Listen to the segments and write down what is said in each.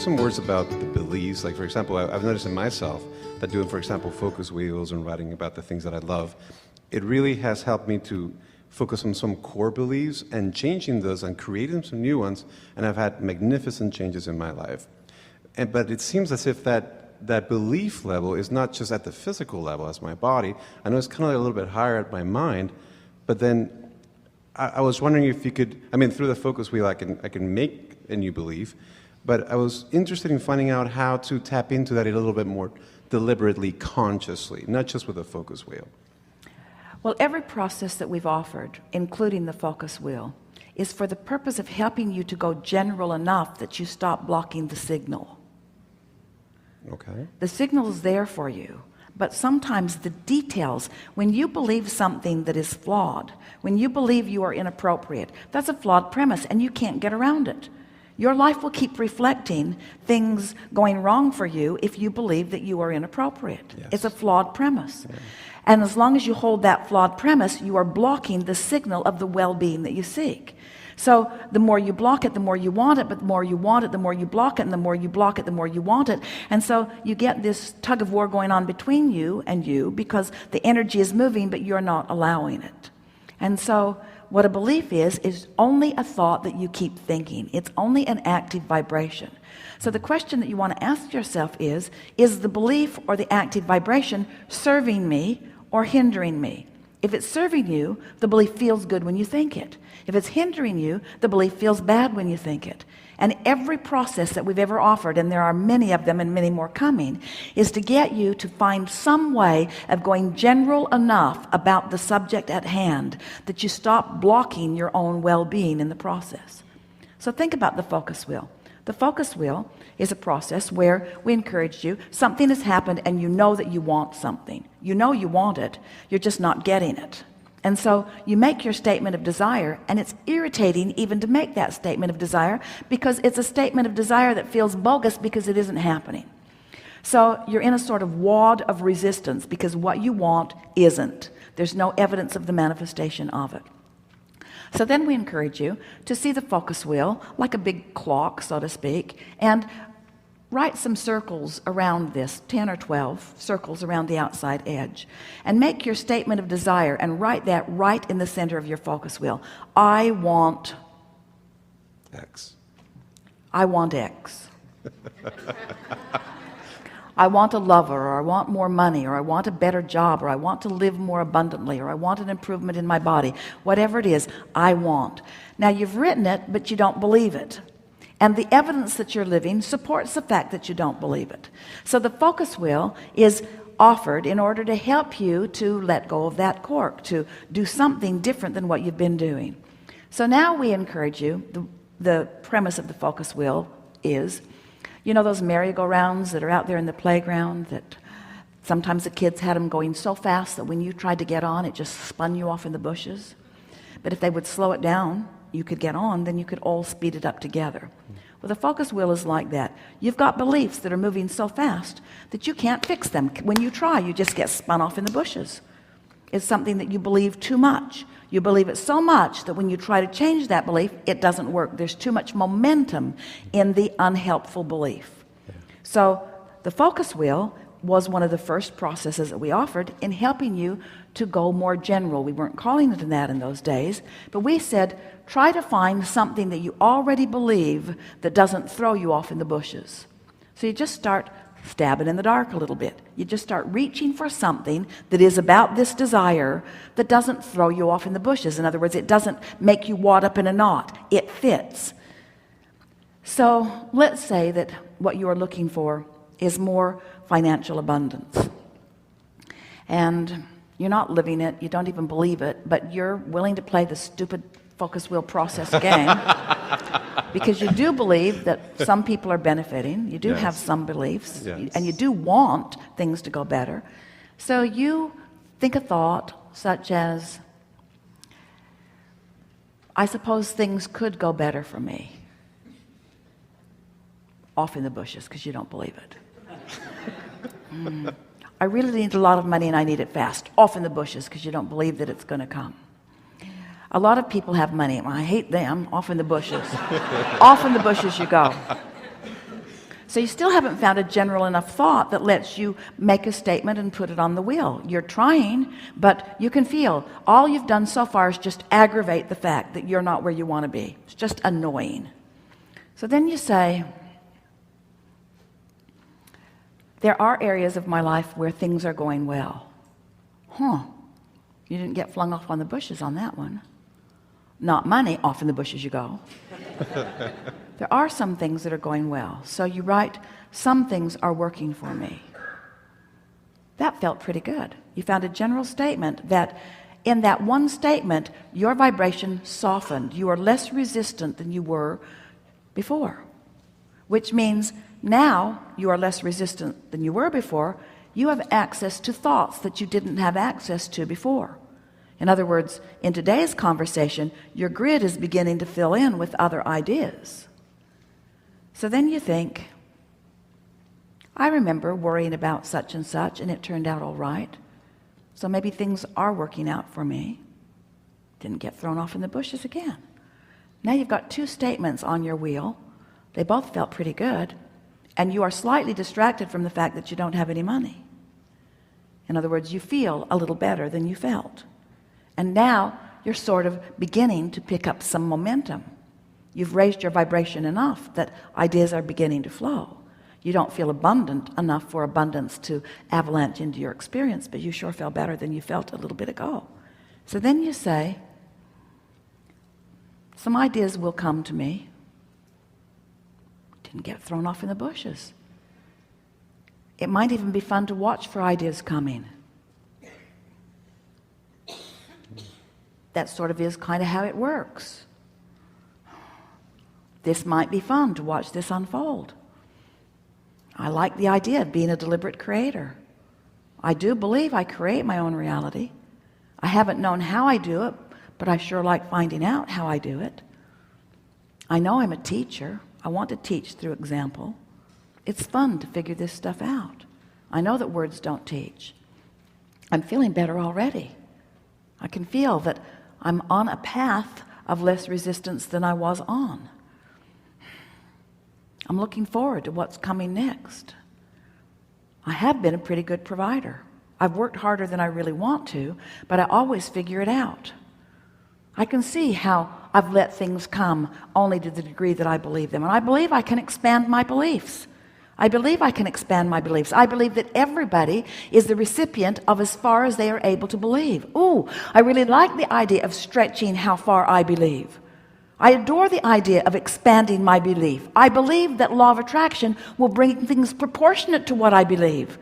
some words about the beliefs? Like, for example, I've noticed in myself that doing, for example, focus wheels and writing about the things that I love, it really has helped me to focus on some core beliefs and changing those and creating some new ones, and I've had magnificent changes in my life. But it seems as if that belief level is not just at the physical level as my body. I know it's kind of like a little bit higher at my mind, but then I was wondering if you could, I mean, through the focus wheel I can make a new belief, but I was interested in finding out how to tap into that a little bit more deliberately, consciously, not just with a focus wheel. Well, every process that we've offered, including the focus wheel, is for the purpose of helping you to go general enough that you stop blocking the signal. Okay. The signal is there for you, but sometimes the details, when you believe something that is flawed, when you believe you are inappropriate, that's a flawed premise and you can't get around it. Your life will keep reflecting things going wrong for you if you believe that you are inappropriate. Yes. It's a flawed premise. Yeah. And as long as you hold that flawed premise, you are blocking the signal of the well-being that you seek. So the more you block it, the more you want it, but the more you want it, the more you block it, and the more you block it, the more you want it. And so you get this tug of war going on between you and you because the energy is moving, but you're not allowing it. And so what a belief is only a thought that you keep thinking. It's only an active vibration. So the question that you want to ask yourself is the belief or the active vibration serving me or hindering me? If it's serving you, the belief feels good when you think it. If it's hindering you, the belief feels bad when you think it. And every process that we've ever offered, and there are many of them and many more coming, is to get you to find some way of going general enough about the subject at hand that you stop blocking your own well-being in the process. So think about the focus wheel. The focus wheel is a process where we encourage you, something has happened and you know that you want something. You know you want it, you're just not getting it. And so you make your statement of desire, and it's irritating even to make that statement of desire because it's a statement of desire that feels bogus because it isn't happening. So you're in a sort of wad of resistance because what you want isn't. There's no evidence of the manifestation of it. So then we encourage you to see the focus wheel like a big clock, so to speak, and write some circles around this, 10 or 12 circles around the outside edge, and make your statement of desire and write that right in the center of your focus wheel. I want X. I want X. I want a lover, or I want more money, or I want a better job, or I want to live more abundantly, or I want an improvement in my body. Whatever it is, I want. Now you've written it, but you don't believe it. And the evidence that you're living supports the fact that you don't believe it. So the focus wheel is offered in order to help you to let go of that cork, to do something different than what you've been doing. So now we encourage you, the premise of the focus wheel is, you know those merry-go-rounds that are out there in the playground that sometimes the kids had them going so fast that when you tried to get on, it just spun you off in the bushes? But if they would slow it down, you could get on, then you could all speed it up together. Well, the focus wheel is like that. You've got beliefs that are moving so fast that you can't fix them. When you try, you just get spun off in the bushes. It's something that you believe too much. You believe it so much that when you try to change that belief, it doesn't work. There's too much momentum in the unhelpful belief. Yeah. So the focus wheel was one of the first processes that we offered in helping you to go more general. We weren't calling it that in those days, but we said, try to find something that you already believe that doesn't throw you off in the bushes. So you just start stabbing in the dark a little bit. You just start reaching for something that is about this desire that doesn't throw you off in the bushes. In other words, it doesn't make you wad up in a knot. It fits. So let's say that what you are looking for is more financial abundance. And you're not living it, you don't even believe it, but you're willing to play the stupid focus wheel process game because you do believe that some people are benefiting, you do Yes. have some beliefs, Yes. and you do want things to go better. So you think a thought such as, I suppose things could go better for me. Off in the bushes because you don't believe it. I really need a lot of money and I need it fast. Off in the bushes because you don't believe that it's going to come. A lot of people have money. Well, I hate them. Off in the bushes. Off in the bushes you go. So you still haven't found a general enough thought that lets you make a statement and put it on the wheel. You're trying, but you can feel all you've done so far is just aggravate the fact that you're not where you want to be. It's just annoying. So then you say, there are areas of my life where things are going well. You didn't get flung off on the bushes on that one. Not money, off in the bushes you go. There are some things that are going well. So you write, some things are working for me. That felt pretty good. You found a general statement that in that one statement, your vibration softened. You are less resistant than you were before, which means now you are less resistant than you were before. You have access to thoughts that you didn't have access to before. In other words, in today's conversation, your grid is beginning to fill in with other ideas. So then you think, I remember worrying about such and such, and it turned out all right. So maybe things are working out for me. Didn't get thrown off in the bushes again. Now you've got two statements on your wheel. They both felt pretty good. And you are slightly distracted from the fact that you don't have any money. In other words, you feel a little better than you felt. And now you're sort of beginning to pick up some momentum. You've raised your vibration enough that ideas are beginning to flow. You don't feel abundant enough for abundance to avalanche into your experience, but you sure feel better than you felt a little bit ago. So then you say, some ideas will come to me. Didn't get thrown off in the bushes. It might even be fun to watch for ideas coming. That sort of is kind of how it works. This might be fun to watch this unfold. I like the idea of being a deliberate creator. I do believe I create my own reality. I haven't known how I do it, but I sure like finding out how I do it. I know I'm a teacher. I want to teach through example. It's fun to figure this stuff out. I know that words don't teach. I'm feeling better already. I can feel that I'm on a path of less resistance than I was on. I'm looking forward to what's coming next. I have been a pretty good provider. I've worked harder than I really want to, but I always figure it out. I can see how I've let things come only to the degree that I believe them. And I believe I can expand my beliefs. I believe I can expand my beliefs. I believe that everybody is the recipient of as far as they are able to believe. Ooh, I really like the idea of stretching how far I believe. I adore the idea of expanding my belief. I believe that law of attraction will bring things proportionate to what I believe.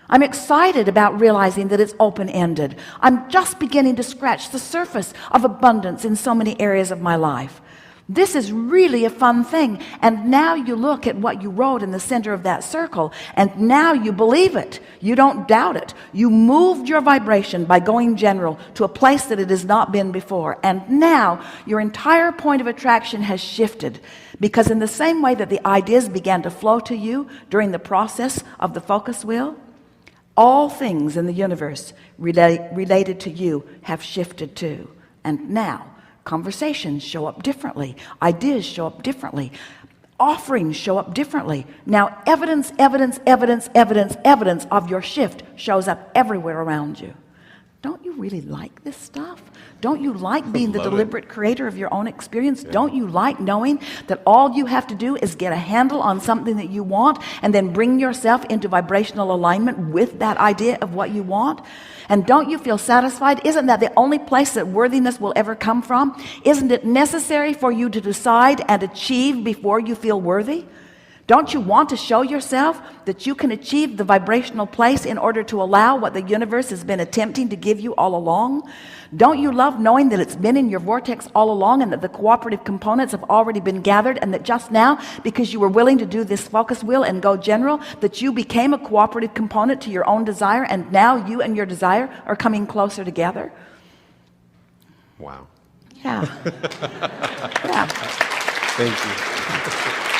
I'm excited about realizing that it's open-ended. I'm just beginning to scratch the surface of abundance in so many areas of my life. This is really a fun thing. And now you look at what you wrote in the center of that circle, and now you believe it. You don't doubt it. You moved your vibration by going general to a place that it has not been before. And now your entire point of attraction has shifted, because in the same way that the ideas began to flow to you during the process of the focus wheel, all things in the universe related to you have shifted too. And now conversations show up differently. Ideas show up differently. Offerings show up differently. Now evidence of your shift shows up everywhere around you. Don't you really like this stuff? Don't you like being the deliberate creator of your own experience? Yeah. Don't you like knowing that all you have to do is get a handle on something that you want and then bring yourself into vibrational alignment with that idea of what you want? And don't you feel satisfied? Isn't that the only place that worthiness will ever come from? Isn't it necessary for you to decide and achieve before you feel worthy? Don't you want to show yourself that you can achieve the vibrational place in order to allow what the universe has been attempting to give you all along? Don't you love knowing that it's been in your vortex all along and that the cooperative components have already been gathered, and that just now, because you were willing to do this focus wheel and go general, that you became a cooperative component to your own desire, and now you and your desire are coming closer together? Wow. Yeah. Yeah. Thank you.